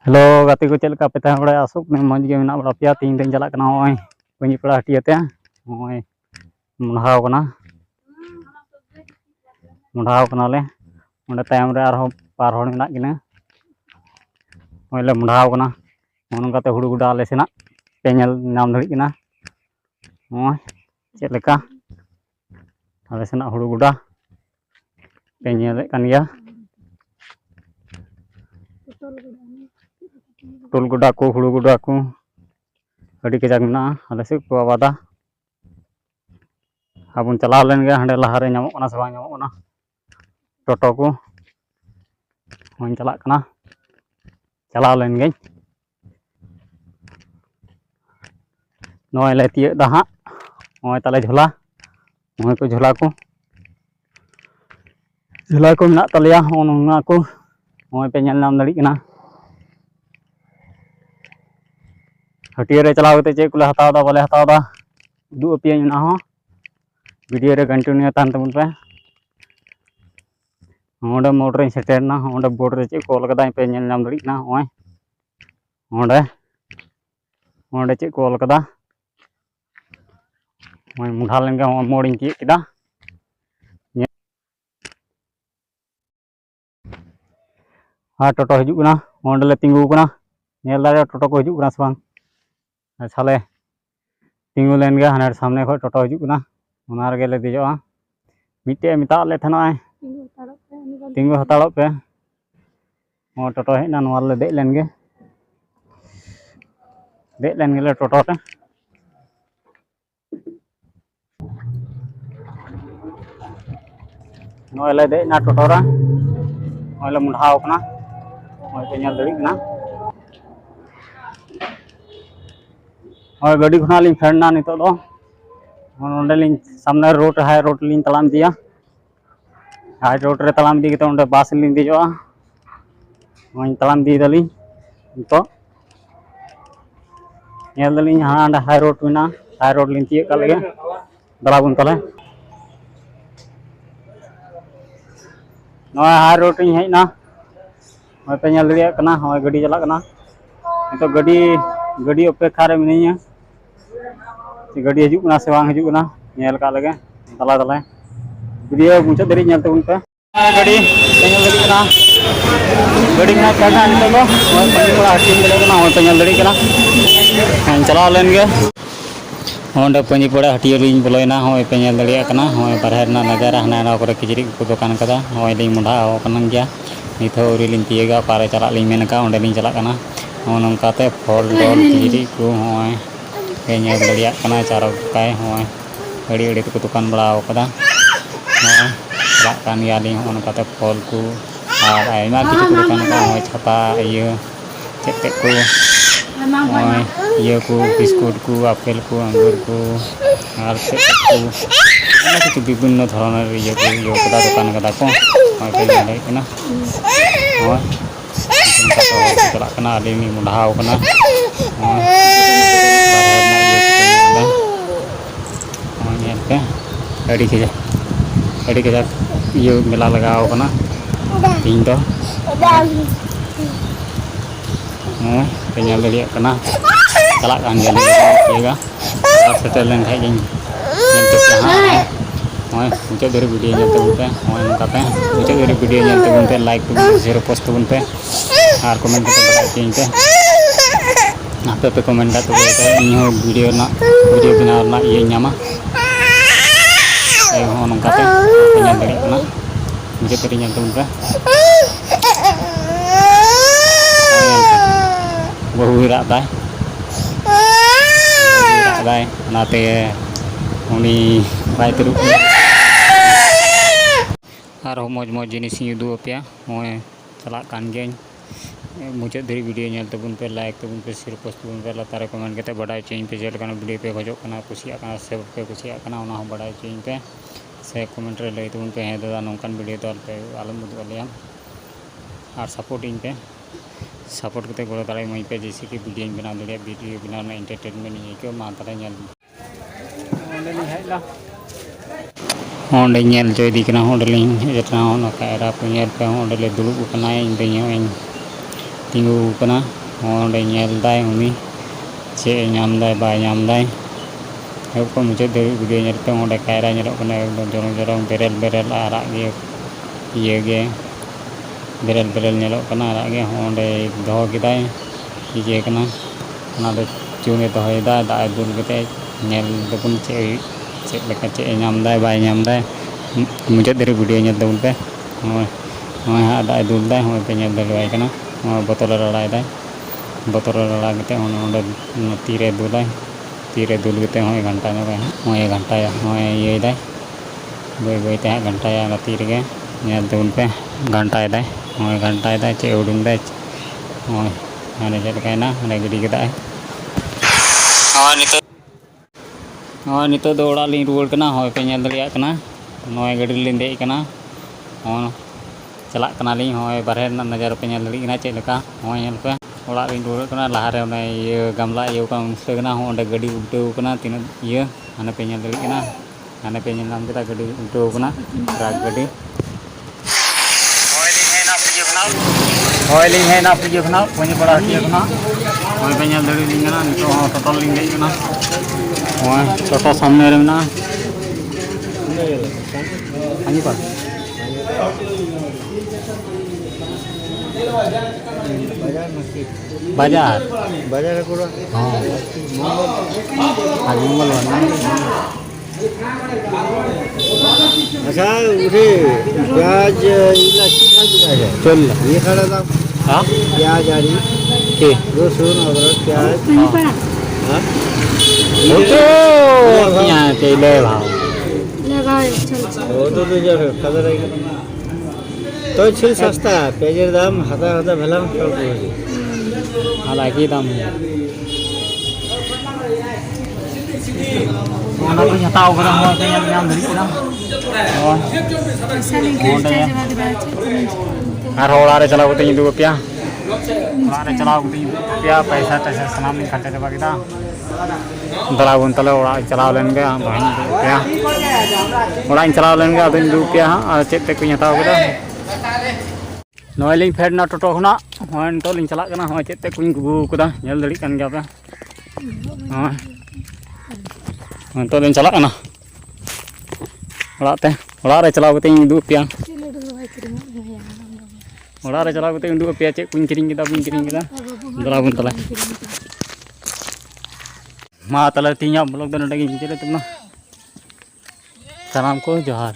Hello गाते को चल का पेता बड़ा आसुक ने मज गे मेना बड़ा पिया तीन दिन चला कना होय पंजी पड़ा हटियाते होय मुंडाव कना ले ओंडे तायम रे आरो पार होड़ मेना किना होय ले मुंडाव कना ओन गाते हुडु गुडा ले सेना पेनल नाम धड़ी किना होय चेक लेका आले सेना हुडु गुडा पेनल कान गया टोल गुडा को हुडु गुडा को अड़ी कजाक मेना आले से को आवादा आबुन चला लेन गे हंडे लहारे नामो कना से बांग नामो कना टोटो को होय चला कना चला लेन गे नोय ले तिय दा हा होय तले झोला होय को झोला को मेना तलिया ओना को होय पे नेल नाम दड़ी कना हटिया रे चलाव कते चेक कुले हताव दा बाले हताव दा दु अपिया ना हो वीडियो रे कंटिन्यू तान तबुन पे ओंडे मोटर रे सेटर ना ओंडे बोर्ड रे चेक कॉल कदा पे नेल नाम दड़ी ना होय ओंडे चेक कॉल कदा होय मुंडा लेन गे मोड़ इन चेक किदा हाँ टोटो हिजुग कना ओंडे ले तिंगु कना नेल दारे टोटो को हिजुग कना से बांग साले तिंगु लेन गे हाने सामने खो टोटो हिजुग कना ओना रे ले दिजोआ मिटे मिता ले थना तिंगु हताड़ो पे ओ टोटो हेना नोआ ले दे लेन गे ले टोटो रे नोए ले दे ना टोटो रा नोए ले मुंडाव कना नोए पे नेल दड़ी कना और गाड़ी खुना लिंग फेरना नितो दो ओंडे लिंग सामने रोड हाई रोड लिंग तलाम दिया हाई रोड रे तलाम दी के ओंडे बस लिंग दिजोआ ओई तलाम दी दली तो नेल दलिंग हां हाई रोड मेना हाई रोड लिंग तिय का लगे दला बुन तले नोय हाई रोड इन हेना ओय पे नेल दलिया कना होय गाड़ी चला कना तो गाड़ी अपेक्षा रे मिनिया गाड़ी हिजुग कना से बांग हिजुग कना नेल का लगे तला तला वीडियो मुझे दरी नेल तबुन पे गाड़ी पेनल दड़ी कना गाड़ी ना चढ़ना नितो दो होय पंजी पड़ा हटिन दले कना होय पेनल दड़ी कना हम चला लेन गे ओंडे पंजी पड़ा हटिया लिंग बोलोयना होय पेनल दड़िया कना होय बारहर ना नजारा हना ना करे किजरी को दुकान कदा होय लिंग मुंडा हो कना गया नितो उरी लिंग तियगा पारे चला लिंग मेन का ओंडे लिंग चला कना नोंकाते फल डोल किजरी को होय पेनल दड़िया कना चारो काय होय अड़ी अड़ी को दुकान बड़ा कदा होय चला कान गया लिंग ओनकाते फल को और आयमा किछु दुकान का होय छाता इयो चेक को होय इयो को बिस्कुट को आपेल को अंगूर को और चेक को किछु विभिन्न धरनेर इयो को इयो कदा दुकान कदा को होय पे ले कना होय चला कना लिंग मुंडाव कना होय बारहर ना इयो को नेल पे अड़ी के इयो मेला लगाव कना तीन तो होय पे नेल दड़िया कना चला कान गया सेटल लेन खाई गिन नेल तो हां होय मुझे दरी वीडियो नेल तबुन पे होय नकाते मुझे दरी वीडियो नेल तबुन पे लाइक तबुन शेयर पोस्ट तबुन पे और कमेंट कते बड़ा तीन पे आपे पे कमेंट का तो इन हो वीडियो बनाव ना ये न्यामा ए हो नकाते नेल दड़ी कना मुझे दरी नेल तबुन पे बहु रात दाय नाते उनी बाय तुरु और मौज मौज जिनिस उदू अपिया होय चला कान गे मुझे धरी वीडियो नेल तबुन पे लाइक तबुन पे शेयर पोस्ट तबुन पे लातारे कमेंट कते बड़ा चेंज पे जेल काना वीडियो पे खोजो काना कुसिया काना से पे कुसिया काना ओना हो बड़ा चेंज पे से कमेंट रे लई तबुन पे हे दादा नोंकान वीडियो दल पे आलम उदू आलिया और सपोर्ट इन पे सपोर्ट करते गड़ो दाड़े मई पे जैसे कि वीडियो बना दड़िया वीडियो बना एंटरटेनमेंट को मा तारे नेल ओंडे लिंग हेला ओंडे नेल जो इदी कना ओंडे लिंग एटा ओना कायरा पे नेल पे ओंडे ले दुड़ुब कना इन दे tinggu kena onde nyel dai uni che nyam dai bai nyam dai ko muncul dari video nya itu onde kaira nyerok kena jorong-jorong berel-berel arak ge iye ge berel-berel nyelok kena arak ge onde doho kidai iye kena ona do chune dohoi da da dul kete nyel dopun che leka che nyam dai bai nyam dai muncul dari video nya dul pe ada dul dai hoi pe nyel dai bai kena botol lalai dai botol lalai kete onde tire dulai tire dul kete hoi घंटा nya hoi घंटा ya hoi ye dai boi te घंटा ya la tire ge nyel dul pe घंटा dai hoi घंटा dai che udung dai hoi ane je kai na ane gidi keda nito do ora lin ruwal kana hoi pe nyel daliya kana noi gadi lin dei kana चला कना लिंग होय बारे नजर पे nyel दली ना चे लका होय nyel पे ओड़ा लिंग दूर कना लहा रे ओने ये गमला ये का मुस्ते कना हो ओंडे गडी उल्टो कना तीन ये आने पे nyel दली कना आने पे nyel नाम kita गडी उल्टो कना ट्रक गडी होय लिंग है ना पियो कना पुनी बड़ा किया कना होय पे nyel दली लिंग कना नितो हो टोटल लिंग दे कना होय टोटल सामने रे ना ani pa बाजार बाजार को हां आज मंगल अच्छा उठे प्याज इलाची खा है चल ये खड़ा था हां प्याज आ रही के लहसुन अदरक प्याज हां वो तो यहां पे ले भाव लगाए चल वो तो जो खबर है तो छिल सस्ता पेजर दाम हाता हाता भेला चल पड़ी हालांकि दाम ओना को हताओ करा हो के नाम धरी ना और ओड़ा रे चलाओ ते 2 रुपया ओड़ा रे चलाओ ते 2 रुपया पैसा तैसा सलाम नहीं खर्चा दबा किदा दलागुन तले ओड़ा चलाओ लेन के बहन रुपया ओड़ा चलाओ लेन के 2 रुपया और चेक ते को हताओ करा नॉइलिंग फेड ना टोटो खुना होय तो लिंग चला कना होय चेते कुኝ गुगु कदा नेल दड़ी कान गया पे होय तो लिंग चला कना ओड़ा रे चलाव कते 2 रुपया ओड़ा रे चलाव कते 2 रुपया चे कुኝ किरिंग केदा बुñ किरिंग केदा दला बुन तला मा तला तिया ब्लॉग दे नडे गिन चले तुमना सलाम को जोहार।